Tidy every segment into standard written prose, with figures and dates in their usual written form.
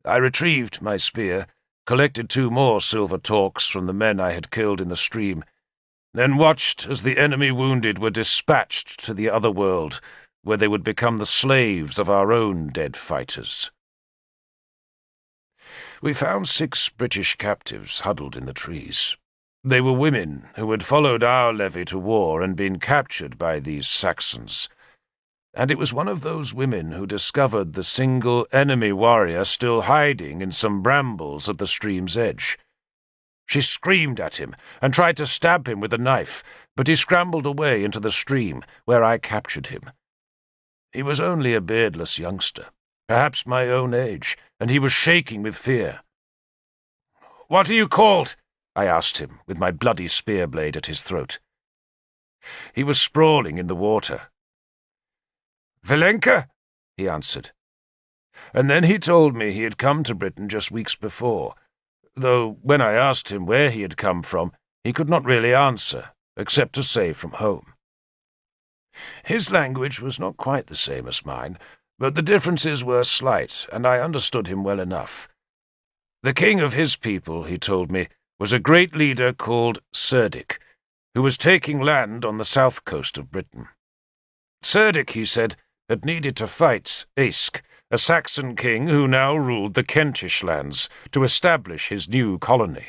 I retrieved my spear, collected 2 more silver torques from the men I had killed in the stream, then watched as the enemy wounded were dispatched to the other world, where they would become the slaves of our own dead fighters. We found 6 British captives huddled in the trees. They were women who had followed our levy to war and been captured by these Saxons. And it was one of those women who discovered the single enemy warrior still hiding in some brambles at the stream's edge. She screamed at him and tried to stab him with a knife, but he scrambled away into the stream, where I captured him. He was only a beardless youngster, perhaps my own age, and he was shaking with fear. "What are you called?" I asked him, with my bloody spear blade at his throat. He was sprawling in the water. "Valenka," he answered. And then he told me he had come to Britain just weeks before, though when I asked him where he had come from, he could not really answer, except to say from home. His language was not quite the same as mine, but the differences were slight, and I understood him well enough. The king of his people, he told me, was a great leader called Cerdic, who was taking land on the south coast of Britain. Cerdic, he said, had needed to fight Aesk, a Saxon king who now ruled the Kentish lands, to establish his new colony.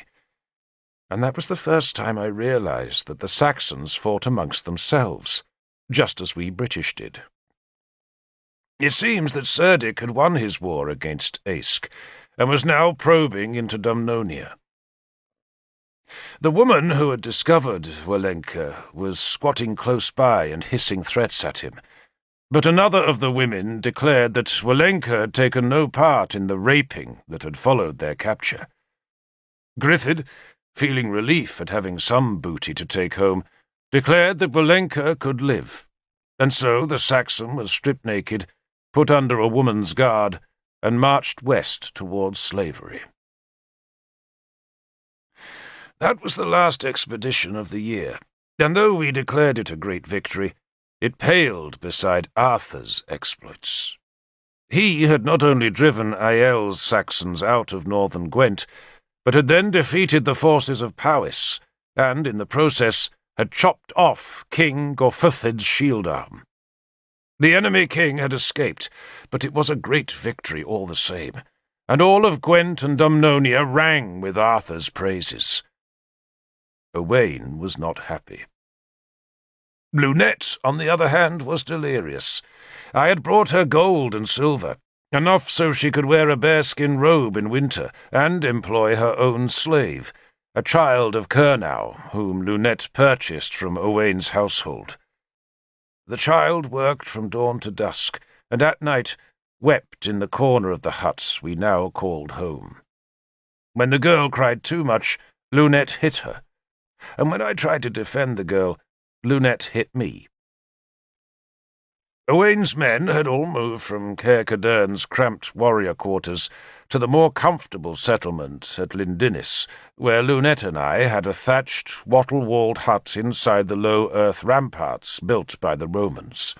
And that was the first time I realized that the Saxons fought amongst themselves, just as we British did. It seems that Cerdic had won his war against Aesk, and was now probing into Dumnonia. The woman who had discovered Walenka was squatting close by and hissing threats at him, but another of the women declared that Walenka had taken no part in the raping that had followed their capture. Griffith, feeling relief at having some booty to take home, declared that Walenka could live, and so the Saxon was stripped naked, put under a woman's guard, and marched west towards slavery. That was the last expedition of the year, and though we declared it a great victory, it paled beside Arthur's exploits. He had not only driven Aiel's Saxons out of northern Gwent, but had then defeated the forces of Powys, and, in the process, had chopped off King Gorfuthid's shield arm. The enemy king had escaped, but it was a great victory all the same, and all of Gwent and Dumnonia rang with Arthur's praises. Owain was not happy. Lunette, on the other hand, was delirious. I had brought her gold and silver, enough so she could wear a bearskin robe in winter, and employ her own slave, a child of Kurnow, whom Lunette purchased from Owain's household. The child worked from dawn to dusk, and at night wept in the corner of the hut we now called home. When the girl cried too much, Lunette hit her, and when I tried to defend the girl, Lunette hit me. Owain's men had all moved from Caer Cadern's cramped warrior quarters to the more comfortable settlement at Lindinnis, where Lunette and I had a thatched, wattle-walled hut inside the low earth ramparts built by the Romans.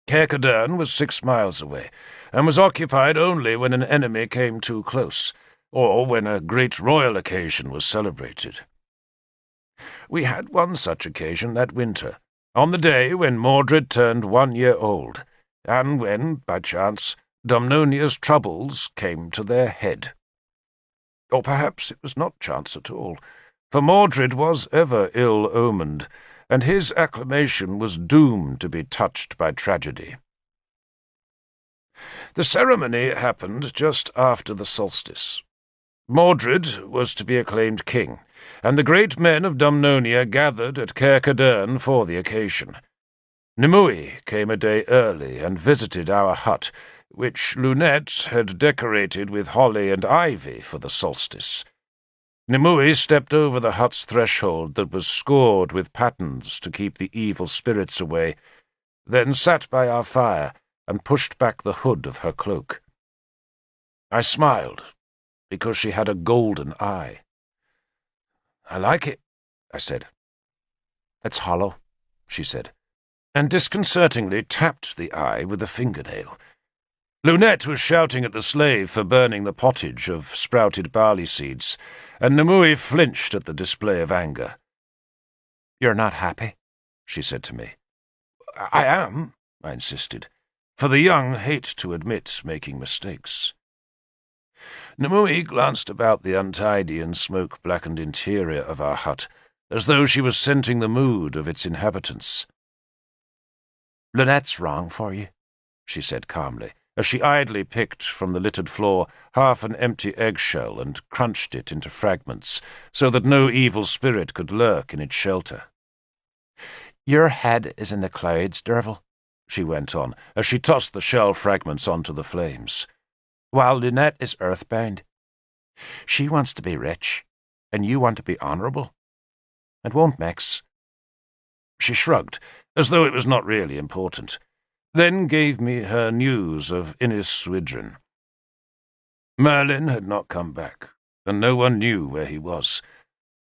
Caer Cadern was 6 miles away, and was occupied only when an enemy came too close, or when a great royal occasion was celebrated. We had one such occasion that winter, on the day when Mordred turned 1 year old, and when, by chance, Dumnonia's troubles came to their head. Or perhaps it was not chance at all, for Mordred was ever ill-omened, and his acclamation was doomed to be touched by tragedy. The ceremony happened just after the solstice. Mordred was to be acclaimed king, and the great men of Dumnonia gathered at Caer Cadern for the occasion. Nimue came a day early and visited our hut, which Lunette had decorated with holly and ivy for the solstice. Nimue stepped over the hut's threshold that was scored with patterns to keep the evil spirits away, then sat by our fire and pushed back the hood of her cloak. I smiled, because she had a golden eye. "I like it," I said. "It's hollow," she said, and disconcertingly tapped the eye with a fingernail. Lunette was shouting at the slave for burning the pottage of sprouted barley seeds, and Nimue flinched at the display of anger. "You're not happy?" she said to me. "I am," I insisted, for the young hate to admit making mistakes. Nimue glanced about the untidy and smoke-blackened interior of our hut, as though she was scenting the mood of its inhabitants. "Lunette's wrong for you," she said calmly, as she idly picked from the littered floor half an empty eggshell and crunched it into fragments, so that no evil spirit could lurk in its shelter. "Your head is in the clouds, Derval," she went on, as she tossed the shell fragments onto the flames, "while Lunette is earthbound. She wants to be rich, and you want to be honourable. It won't mix." She shrugged, as though it was not really important, then gave me her news of Innis Swydren. Merlin had not come back, and no one knew where he was.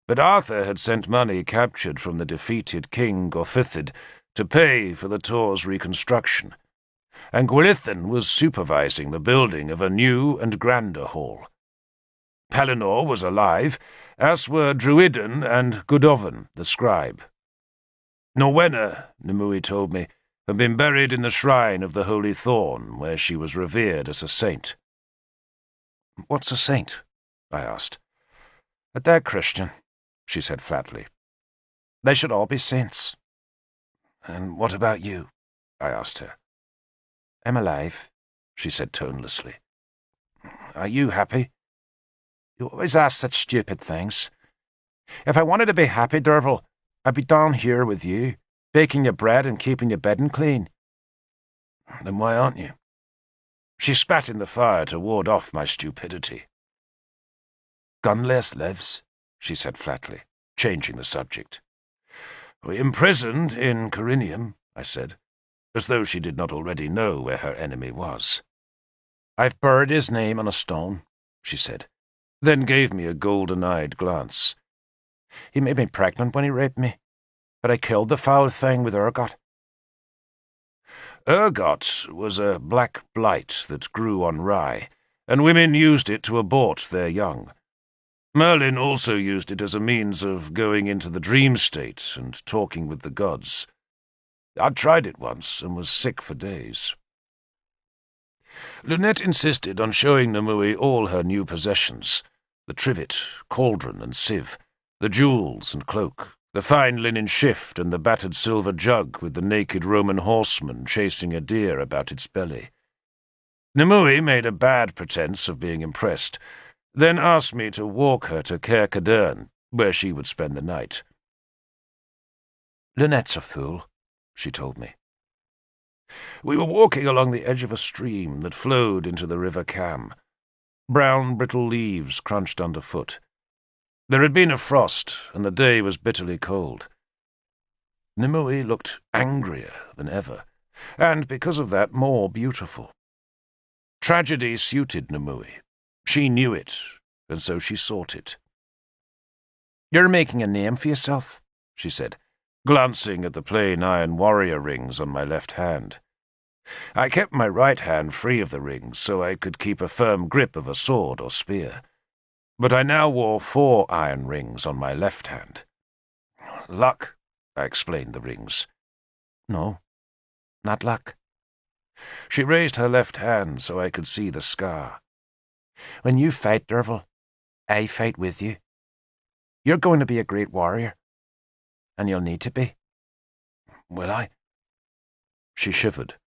But Arthur had sent money captured from the defeated King Gorfithid to pay for the Tor's reconstruction, and Gwilithin was supervising the building of a new and grander hall. Pellinor was alive, as were Druidden and Gudovan, the scribe. Norwenna, Nimue told me, had been buried in the shrine of the Holy Thorn, where she was revered as a saint. "What's a saint?" I asked. "A dead Christian," she said flatly. "They should all be saints." "And what about you?" I asked her. "I'm alive," she said tonelessly. "Are you happy?" "You always ask such stupid things. If I wanted to be happy, Derval, I'd be down here with you, baking your bread and keeping your bedding clean." "Then why aren't you?" She spat in the fire to ward off my stupidity. "Gunless lives," she said flatly, changing the subject. "Imprisoned in Corinium," I said, as though she did not already know where her enemy was. "I've buried his name on a stone," she said, then gave me a golden-eyed glance. "He made me pregnant when he raped me, but I killed the foul thing with ergot." Ergot was a black blight that grew on rye, and women used it to abort their young. Merlin also used it as a means of going into the dream state and talking with the gods. I'd tried it once and was sick for days. Lunette insisted on showing Nimue all her new possessions, the trivet, cauldron, and sieve, the jewels and cloak, the fine linen shift and the battered silver jug with the naked Roman horseman chasing a deer about its belly. Nimue made a bad pretense of being impressed, then asked me to walk her to Caer Cadern, where she would spend the night. "Lunette's a fool," she told me. We were walking along the edge of a stream that flowed into the River Cam. Brown, brittle leaves crunched underfoot. There had been a frost, and the day was bitterly cold. Nimue looked angrier than ever, and because of that more beautiful. Tragedy suited Nimue. She knew it, and so she sought it. "You're making a name for yourself," she said, glancing at the plain iron warrior rings on my left hand. I kept my right hand free of the rings so I could keep a firm grip of a sword or spear, but I now wore 4 iron rings on my left hand. "Luck," I explained the rings. "No, not luck." She raised her left hand so I could see the scar. "When you fight, Derval, I fight with you. You're going to be a great warrior, and you'll need to be." "Will I?" She shivered.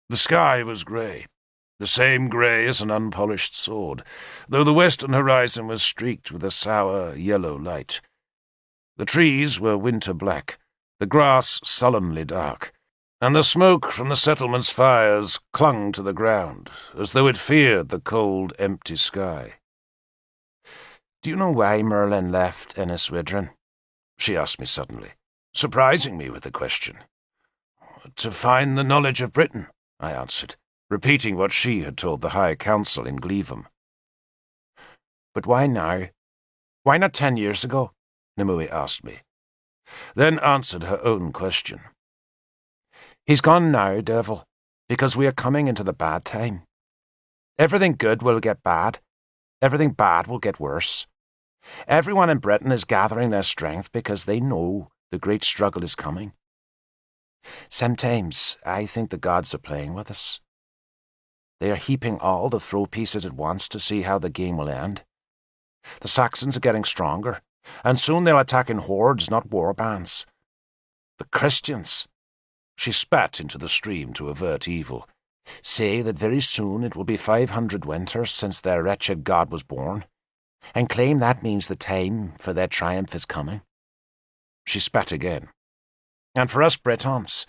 The sky was grey, the same grey as an unpolished sword, though the western horizon was streaked with a sour yellow light. The trees were winter black, the grass sullenly dark, and the smoke from the settlement's fires clung to the ground, as though it feared the cold, empty sky. "Do you know why Merlin left Innis Swydren?" she asked me suddenly, surprising me with the question. "To find the knowledge of Britain," I answered, repeating what she had told the High Council in Gleevum. "But why now? Why not 10 years ago?" Nimue asked me, then answered her own question. "He's gone now, Derval, because we are coming into the bad time. Everything good will get bad. Everything bad will get worse. Everyone in Britain is gathering their strength because they know the great struggle is coming. Sometimes I think the gods are playing with us. They are heaping all the throw pieces at once to see how the game will end. The Saxons are getting stronger, and soon they'll attack in hordes, not war bands. The Christians, she spat into the stream to avert evil, say that very soon it will be 500 winters since their wretched god was born, and claim that means the time for their triumph is coming. She spat again. And for us Britons,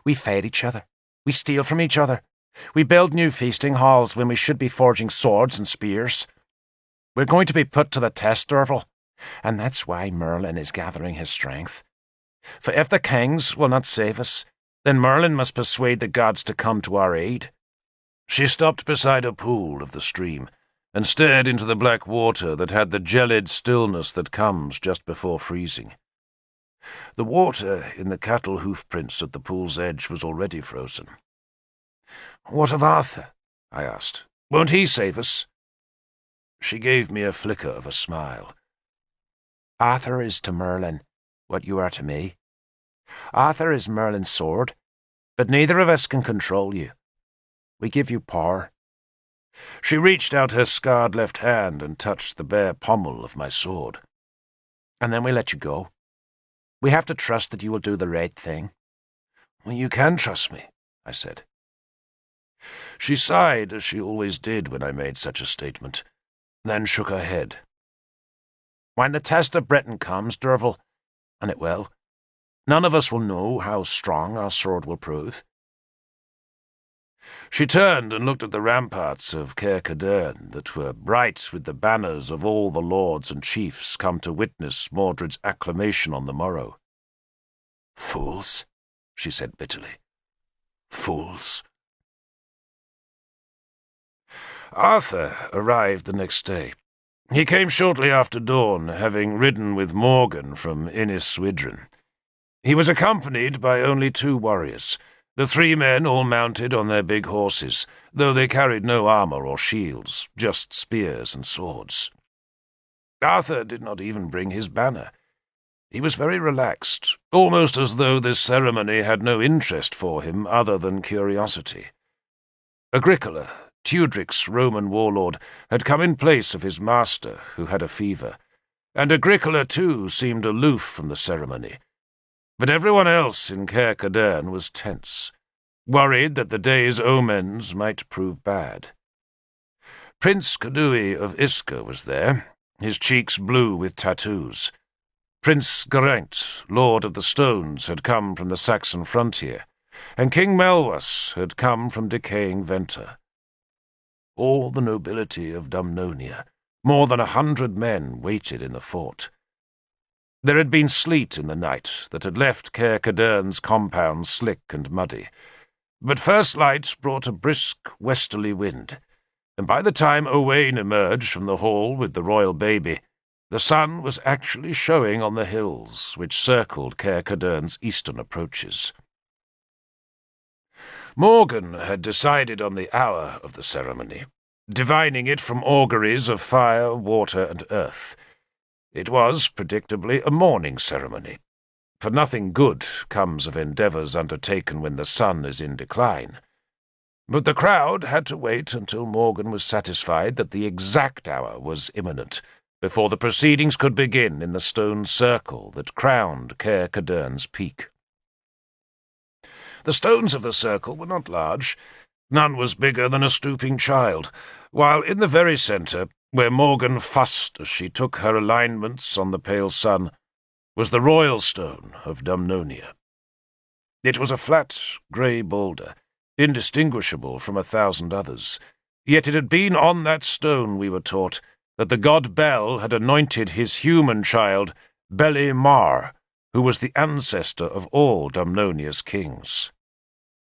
we fight each other. We steal from each other. We build new feasting halls when we should be forging swords and spears. We're going to be put to the test, Derval, and that's why Merlin is gathering his strength. For if the kings will not save us, then Merlin must persuade the gods to come to our aid. She stopped beside a pool of the stream and stared into the black water that had the gelid stillness that comes just before freezing. The water in the cattle hoof-prints at the pool's edge was already frozen. "What of Arthur?" I asked. "Won't he save us?" She gave me a flicker of a smile. "Arthur is to Merlin what you are to me. Arthur is Merlin's sword, but neither of us can control you. We give you power." She reached out her scarred left hand and touched the bare pommel of my sword. "And then we let you go. We have to trust that you will do the right thing." "Well, you can trust me," I said. She sighed, as she always did when I made such a statement, then shook her head. "When the test of Britain comes, Derval, and it will, none of us will know how strong our sword will prove." She turned and looked at the ramparts of Caer Cadern that were bright with the banners of all the lords and chiefs come to witness Mordred's acclamation on the morrow. "Fools," she said bitterly. "Fools." Arthur arrived the next day. He came shortly after dawn, having ridden with Morgan from Innis-Widren. He was accompanied by only 2 warriors, the 3 men all mounted on their big horses, though they carried no armour or shields, just spears and swords. Arthur did not even bring his banner. He was very relaxed, almost as though this ceremony had no interest for him other than curiosity. Agricola, Tudric's Roman warlord, had come in place of his master, who had a fever, and Agricola too seemed aloof from the ceremony. But everyone else in Caer Cadern was tense, worried that the day's omens might prove bad. Prince Cadui of Isca was there, his cheeks blue with tattoos. Prince Geraint, Lord of the Stones, had come from the Saxon frontier, and King Melwas had come from decaying Venta. All the nobility of Dumnonia, more than 100 men, waited in the fort. There had been sleet in the night that had left Caer Cadern's compound slick and muddy, but first light brought a brisk westerly wind, and by the time Owain emerged from the hall with the royal baby, the sun was actually showing on the hills which circled Caer Cadern's eastern approaches. Morgan had decided on the hour of the ceremony, divining it from auguries of fire, water, and earth. It was, predictably, a morning ceremony, for nothing good comes of endeavours undertaken when the sun is in decline. But the crowd had to wait until Morgan was satisfied that the exact hour was imminent, before the proceedings could begin in the stone circle that crowned Caer Cadern's peak. The stones of the circle were not large. None was bigger than a stooping child, while in the very centre, where Morgan fussed as she took her alignments on the pale sun, was the royal stone of Dumnonia. It was a flat, grey boulder, indistinguishable from 1,000 others, yet it had been on that stone, we were taught, that the god Bel had anointed his human child, Beli Mar, who was the ancestor of all Dumnonia's kings.